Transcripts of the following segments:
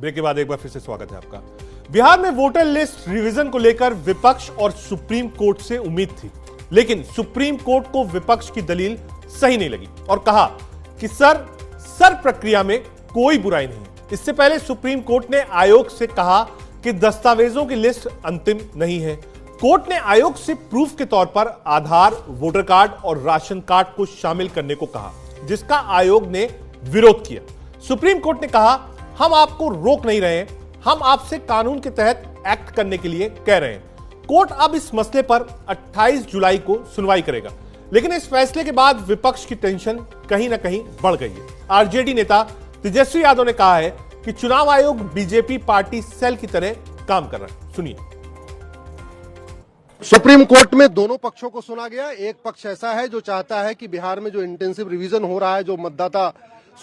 Break के बाद एक बार फिर से स्वागत है आपका। बिहार में वोटर लिस्ट रिवीजन को लेकर विपक्ष और सुप्रीम कोर्ट से उम्मीद थी, लेकिन सुप्रीम कोर्ट को विपक्ष की दलील सही नहीं लगी और कहा कि सर प्रक्रिया में कोई बुराई नहीं। इससे पहले सुप्रीम कोर्ट ने आयोग से कहा कि दस्तावेजों की लिस्ट अंतिम नहीं है। कोर्ट ने आयोग से प्रूफ के तौर पर आधार, वोटर कार्ड और राशन कार्ड को शामिल करने को कहा, जिसका आयोग ने विरोध किया। सुप्रीम कोर्ट ने कहा, हम आपको रोक नहीं रहे हैं, हम आपसे कानून के तहत एक्ट करने के लिए कह रहे हैं। कोर्ट अब इस मसले पर 28 जुलाई को सुनवाई करेगा, लेकिन इस फैसले के बाद विपक्ष की टेंशन कहीं ना कहीं बढ़ गई है। आरजेडी नेता तेजस्वी यादव ने कहा है कि चुनाव आयोग बीजेपी पार्टी सेल की तरह काम कर रहा है। सुनिए। सुप्रीम कोर्ट में दोनों पक्षों को सुना गया। एक पक्ष ऐसा है जो चाहता है कि बिहार में जो इंटेंसिव रिवीजन हो रहा है, जो मतदाता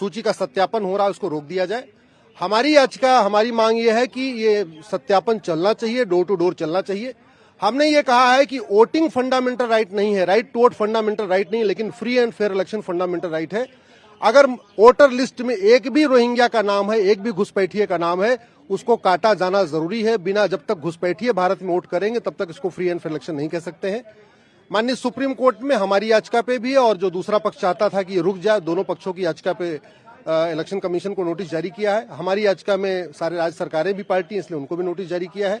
सूची का सत्यापन हो रहा है, उसको रोक दिया जाए। हमारी याचिका, हमारी मांग यह है कि ये सत्यापन चलना चाहिए, डोर टू डोर चलना चाहिए। हमने ये कहा है कि वोटिंग फंडामेंटल राइट नहीं है, right to vote fundamental right नहीं, लेकिन free and fair election fundamental right है। अगर वोटर लिस्ट में एक भी रोहिंग्या का नाम है, एक भी घुसपैठिए का नाम है, उसको काटा जाना जरूरी है। बिना जब तक घुसपैठिए भारत में वोट करेंगे तब तक इसको फ्री एंड फेयर इलेक्शन नहीं कह सकते हैं। माननीय सुप्रीम कोर्ट में हमारी याचिका पे भी है और जो दूसरा पक्ष चाहता था कि ये रुक जाए, दोनों पक्षों की याचिका पे इलेक्शन कमीशन को नोटिस जारी किया है। हमारी याचिका में सारे राज्य सरकारें भी पार्टी, इसलिए उनको भी नोटिस जारी किया है।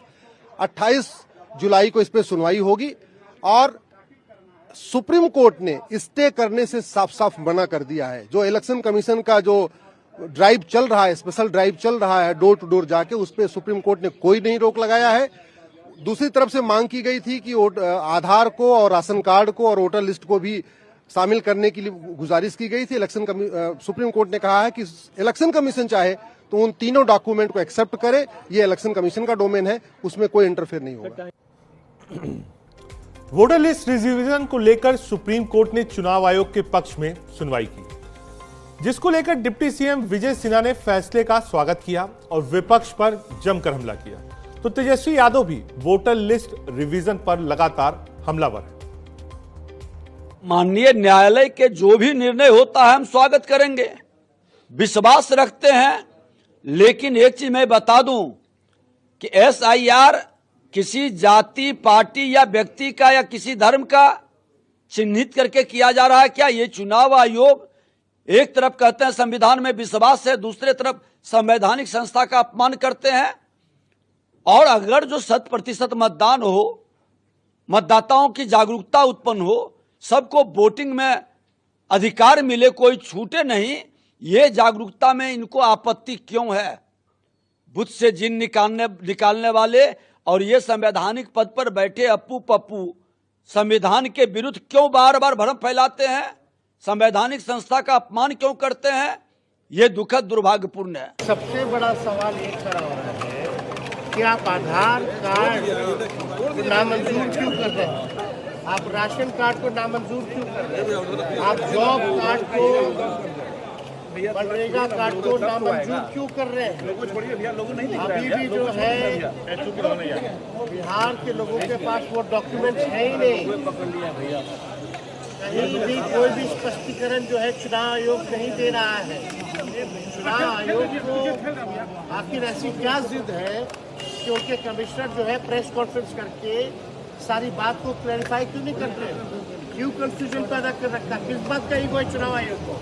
28 जुलाई को इस पे सुनवाई होगी और सुप्रीम कोर्ट ने स्टे करने से साफ साफ मना कर दिया है। जो इलेक्शन कमीशन का जो ड्राइव चल रहा है, स्पेशल ड्राइव चल रहा है डोर टू डोर जाके, उस पे सुप्रीम कोर्ट ने कोई नहीं रोक लगाया है। दूसरी तरफ से मांग की गई थी कि आधार को और राशन कार्ड को और वोटर लिस्ट को भी शामिल करने के लिए गुजारिश की गई थी। सुप्रीम कोर्ट ने कहा है कि इलेक्शन कमीशन चाहे तो उन तीनों डॉक्यूमेंट को एक्सेप्ट करे, ये इलेक्शन कमीशन का डोमेन है, उसमें कोई इंटरफेयर नहीं होगा। वोटर लिस्ट रिवीजन को लेकर सुप्रीम कोर्ट ने चुनाव आयोग के पक्ष में सुनवाई की, जिसको लेकर डिप्टी सीएम विजय सिन्हा ने फैसले का स्वागत किया और विपक्ष पर जमकर हमला किया। तो तेजस्वी यादव भी वोटर लिस्ट रिवीजन पर लगातार हमलावर है। माननीय न्यायालय के जो भी निर्णय होता है हम स्वागत करेंगे, विश्वास रखते हैं। लेकिन एक चीज मैं बता दूं कि एसआईआर किसी जाति, पार्टी या व्यक्ति का या किसी धर्म का चिन्हित करके किया जा रहा है क्या? ये चुनाव आयोग एक तरफ कहते हैं संविधान में विश्वास है, दूसरे तरफ संवैधानिक संस्था का अपमान करते हैं। और अगर जो 100% मतदान हो, मतदाताओं की जागरूकता उत्पन्न हो, सबको वोटिंग में अधिकार मिले, कोई छूटे नहीं, ये जागरूकता में इनको आपत्ति क्यों है? बुथ से जिन निकालने वाले और ये संवैधानिक पद पर बैठे अप्पू पप्पू संविधान के विरुद्ध क्यों बार बार भ्रम फैलाते हैं? संवैधानिक संस्था का अपमान क्यों करते हैं? ये दुखद दुर्भाग्यपूर्ण है। सबसे बड़ा सवाल ये खड़ा हो रहा है कि आप आधार कार्ड को नामंजूर क्यों कर रहे हैं? आप राशन कार्ड को नामंजूर क्यों कर रहे हैं? आप जॉब कार्ड को, मनरेगा कार्ड को नामंजूर क्यों कर रहे हैं? अभी भी जो है बिहार के लोगों के पास वो डॉक्यूमेंट्स है ही नहीं। कहीं भी कोई भी स्पष्टीकरण जो है चुनाव आयोग नहीं दे रहा है। चुनाव आयोग को आखिर ऐसी क्या जिद है कि उनके कमिश्नर जो है प्रेस कॉन्फ्रेंस करके सारी बात को क्लैरिफाई क्यों नहीं करते? क्यों कंफ्यूजन पैदा कर रखा? किस बात का ईगो है चुनाव आयोग को?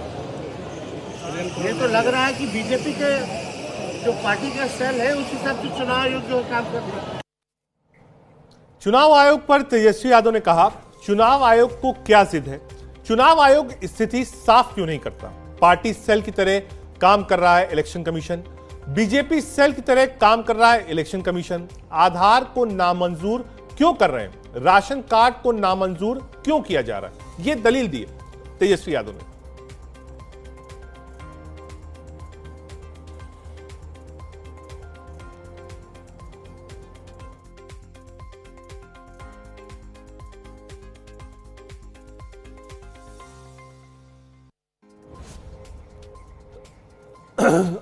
ये तो लग रहा है कि बीजेपी के जो पार्टी का सेल है उस हिसाब से चुनाव आयोग जो काम कर रहा है। चुनाव आयोग पर तेजस्वी यादव ने कहा, चुनाव आयोग को क्या जिद है? चुनाव आयोग स्थिति साफ क्यों नहीं करता? पार्टी सेल की तरह काम कर रहा है इलेक्शन कमीशन, बीजेपी सेल की तरह काम कर रहा है इलेक्शन कमीशन। आधार को नामंजूर क्यों कर रहे हैं? राशन कार्ड को नामंजूर क्यों किया जा रहा है? यह दलील दी तेजस्वी यादव ने।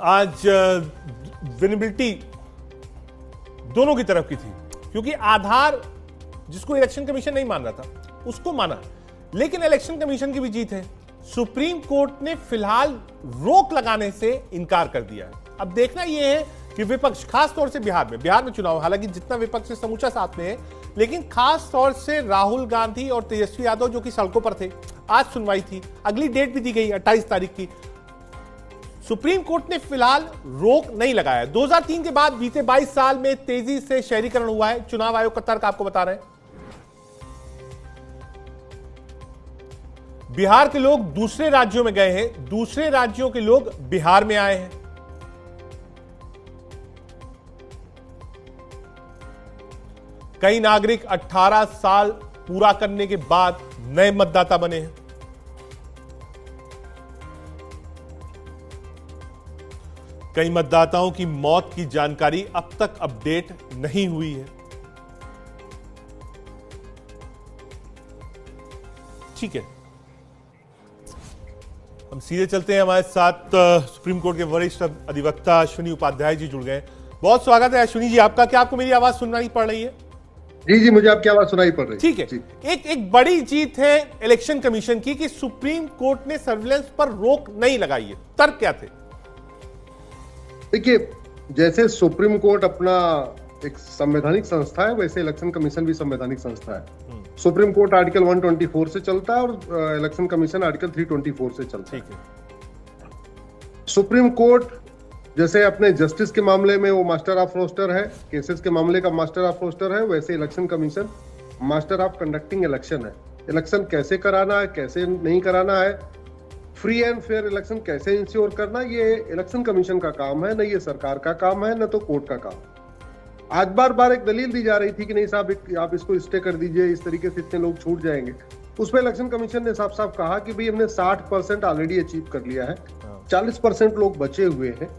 आज विनेबिलिटी दोनों की तरफ की थी, क्योंकि आधार जिसको इलेक्शन कमीशन नहीं मान रहा था उसको माना, लेकिन इलेक्शन कमीशन की भी जीत है। सुप्रीम कोर्ट ने फिलहाल रोक लगाने से इनकार कर दिया है। अब देखना यह है कि विपक्ष खास तौर से बिहार में चुनाव, हालांकि जितना विपक्ष है समूचा साथ में है, लेकिन खास तौर से राहुल गांधी और तेजस्वी यादव जो कि सड़कों पर थे। आज सुनवाई थी, अगली डेट भी दी गई 28 तारीख की। सुप्रीम कोर्ट ने फिलहाल रोक नहीं लगाया। 2003 के बाद बीते 22 साल में तेजी से शहरीकरण हुआ है। चुनाव आयोग का तर्क आपको बता रहे हैं। बिहार के लोग दूसरे राज्यों में गए हैं, दूसरे राज्यों के लोग बिहार में आए हैं। कई नागरिक 18 साल पूरा करने के बाद नए मतदाता बने हैं। कई मतदाताओं की मौत की जानकारी अब तक अपडेट नहीं हुई है। ठीक है, हम सीधे चलते हैं। हमारे साथ सुप्रीम कोर्ट के वरिष्ठ अधिवक्ता अश्विनी उपाध्याय जी जुड़ गए। बहुत स्वागत है अश्विनी जी आपका। क्या आपको मेरी आवाज सुनाई पड़ रही है? जी, मुझे आपकी आवाज सुनाई पड़ रही है। ठीक है। एक बड़ी जीत है इलेक्शन कमीशन की कि सुप्रीम कोर्ट ने सर्विलेंस पर रोक नहीं लगाई है। तर्क क्या थे? देखिए, जैसे सुप्रीम कोर्ट अपना एक संवैधानिक संस्था है, वैसे इलेक्शन कमीशन भी संवैधानिक संस्था है। सुप्रीम कोर्ट आर्टिकल 124 से चलता है और इलेक्शन कमीशन आर्टिकल 324 से चलता है। सुप्रीम कोर्ट जैसे अपने जस्टिस के मामले में वो मास्टर ऑफ रोस्टर है, केसेस के मामले का मास्टर ऑफ रोस्टर है, वैसे election commission master of conducting election है। इलेक्शन कैसे कराना है, कैसे नहीं कराना है, फ्री एंड फेयर इलेक्शन कैसे इंश्योर करना, ये इलेक्शन कमीशन का काम है, न ये सरकार का काम है, न तो कोर्ट का काम। आज बार बार एक दलील दी जा रही थी कि नहीं साहब आप इसको स्टे कर दीजिए, इस तरीके से इतने लोग छूट जाएंगे। उसमें इलेक्शन कमीशन ने साफ साफ कहा कि भाई हमने 60% ऑलरेडी अचीव कर लिया है, 40% लोग बचे हुए हैं।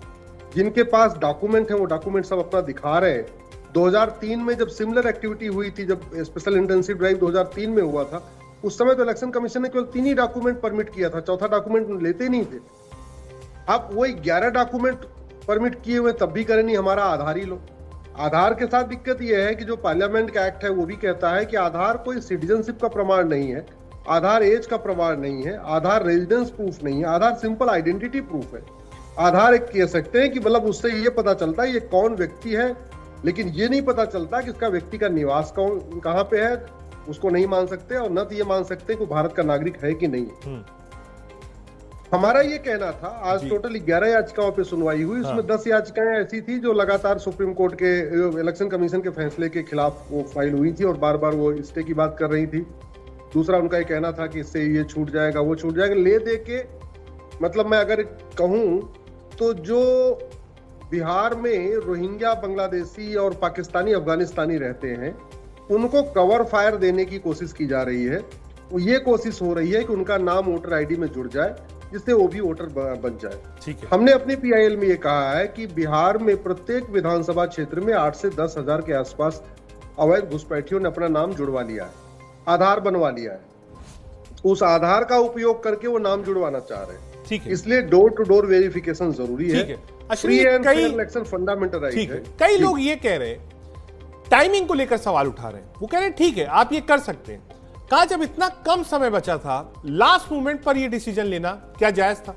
जिनके पास डॉक्यूमेंट है वो डॉक्यूमेंट सब अपना दिखा रहे हैं। 2003 में जब सिमिलर एक्टिविटी हुई थी, जब स्पेशल इंटेंसिव ड्राइव 2003 में हुआ था, उस समय तो इलेक्शन कमीशन ने केवल 3 ही डॉक्यूमेंट परमिट किया था, चौथा डॉक्यूमेंट लेते नहीं थे। आप वही 11 डॉक्यूमेंट परमिट किए हुए तब भी करें नहीं, हमारा आधार ही लो। आधार के साथ दिक्कत यह है कि जो पार्लियामेंट का एक्ट है वो भी कहता है कि आधार कोई सिटीजनशिप का प्रमाण नहीं है, आधार एज का प्रमाण नहीं है, आधार रेजिडेंस प्रूफ नहीं है, आधार सिंपल आइडेंटिटी प्रूफ है। आधार एक कह सकते हैं कि मतलब उससे ये पता चलता है ये कौन व्यक्ति है, लेकिन ये नहीं पता चलता कि इसका व्यक्ति का निवास कहाँ पे है, उसको नहीं मान सकते, और न तो ये मान सकते कि वो भारत का नागरिक है कि नहीं। हमारा ये कहना था, आज टोटल 11 याचिकाओं पे सुनवाई हुई, उसमें 10 याचिकाएं ऐसी थी जो लगातार सुप्रीम कोर्ट के इलेक्शन कमीशन के फैसले के खिलाफ वो फाइल हुई थी और बार बार वो स्टे की बात कर रही थी। दूसरा उनका ये कहना था कि इससे ये छूट जाएगा, वो छूट जाएगा, ले दे के मतलब मैं अगर कहूं तो जो बिहार में रोहिंग्या, बांग्लादेशी और पाकिस्तानी, अफगानिस्तानी रहते हैं, उनको कवर फायर देने की कोशिश की जा रही है। ये कोशिश हो रही है कि उनका नाम वोटर आईडी में जुड़ जाए, जिससे वो भी वोटर बन जाए। ठीक है। हमने अपनी पीआईएल में ये कहा है कि बिहार में प्रत्येक विधानसभा क्षेत्र में 8 से 10 हजार के आसपास अवैध घुसपैठियों ने अपना नाम जुड़वा लिया है, आधार बनवा लिया है। उस आधार का उपयोग करके वो नाम जुड़वाना चाह रहे हैं। ठीक है। इसलिए डोर टू डोर वेरिफिकेशन जरूरी है। Free and fair election fundamental right है। कई लोग ये कह रहे हैं, टाइमिंग को लेकर सवाल उठा रहे हैं। वो कह रहे हैं ठीक है आप ये कर सकते हैं, कहा जब इतना कम समय बचा था, लास्ट मोमेंट पर ये डिसीजन लेना क्या जायज था?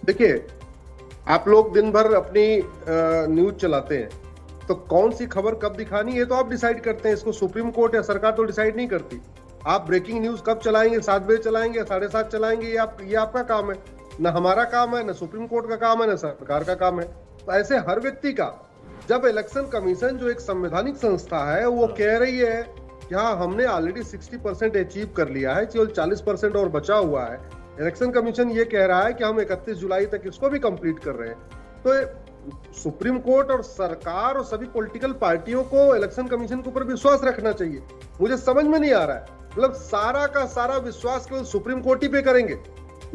देखिए, आप लोग दिन भर अपनी न्यूज चलाते हैं, तो कौन सी खबर कब दिखानी है तो आप डिसाइड करते हैं। इसको सुप्रीम कोर्ट या सरकार तो डिसाइड नहीं करती। आप ब्रेकिंग न्यूज कब चलाएंगे, 7 बजे चलाएंगे, 7:30 चलाएंगे, ये आपका काम है, ना हमारा काम है, ना सुप्रीम कोर्ट का काम है, ना सरकार का काम है। तो ऐसे हर व्यक्ति का, जब इलेक्शन कमीशन जो एक संवैधानिक संस्था है वो कह रही है कि हाँ हमने ऑलरेडी 60% अचीव कर लिया है, केवल 40% और बचा हुआ है, इलेक्शन कमीशन ये कह रहा है कि हम 31 जुलाई तक इसको भी कंप्लीट कर रहे हैं, तो सुप्रीम कोर्ट और सरकार और सभी पॉलिटिकल पार्टियों को इलेक्शन कमीशन के ऊपर विश्वास रखना चाहिए। मुझे समझ में नहीं आ रहा है, मतलब सारा का सारा विश्वास केवल सुप्रीम कोर्ट ही पे करेंगे,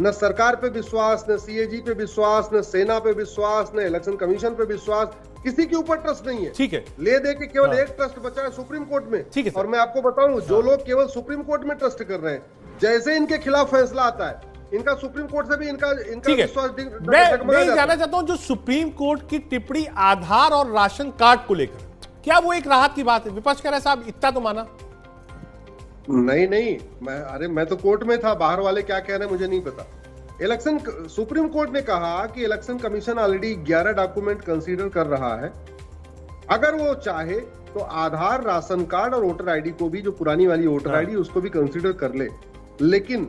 न सरकार पे विश्वास, न सीएजी पे विश्वास, न सेना पे विश्वास, न इलेक्शन कमीशन पे विश्वास, किसी के ऊपर ट्रस्ट नहीं है। ठीक है। ले दे के केवल एक ट्रस्ट बचा है सुप्रीम कोर्ट में। ठीक है। और मैं आपको बताऊं, जो लोग केवल सुप्रीम कोर्ट में ट्रस्ट कर रहे हैं, जैसे इनके खिलाफ फैसला आता है, इनका सुप्रीम कोर्ट से भी इनका विश्वास मैं जानना चाहता हूं, जो सुप्रीम कोर्ट की टिप्पणी आधार और राशन कार्ड को लेकर, क्या वो एक राहत की बात है? विपक्ष कह रहा है साहब इतना तो माना। नहीं, मैं तो कोर्ट में था, बाहर वाले क्या कह रहे हैं मुझे नहीं पता। इलेक्शन सुप्रीम कोर्ट ने कहा कि election commission already 11 document consider कर रहा है। अगर वो चाहे तो आधार, राशन कार्ड और वोटर आईडी को भी, जो पुरानी वाली वोटर आईडी उसको भी कंसीडर कर ले। लेकिन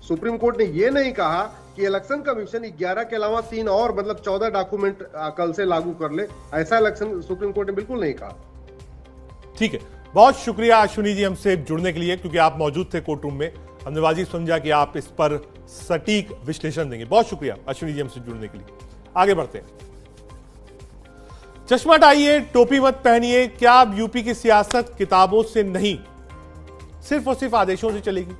सुप्रीम कोर्ट ने ये नहीं कहा कि इलेक्शन कमीशन 11 के अलावा 3 और मतलब 14 डॉक्यूमेंट कल से लागू कर ले। ऐसा इलेक्शन सुप्रीम कोर्ट ने बिल्कुल नहीं कहा। ठीक है, बहुत शुक्रिया अश्विनी जी हमसे जुड़ने के लिए, क्योंकि आप मौजूद थे कोर्ट रूम में। हमने वाजिब समझा कि आप इस पर सटीक विश्लेषण देंगे। बहुत शुक्रिया अश्विनी जी हमसे जुड़ने के लिए। आगे बढ़ते हैं। चश्मा हटाइए, टोपी मत पहनिए। क्या अब यूपी की सियासत किताबों से नहीं, सिर्फ और सिर्फ आदेशों से चलेगी?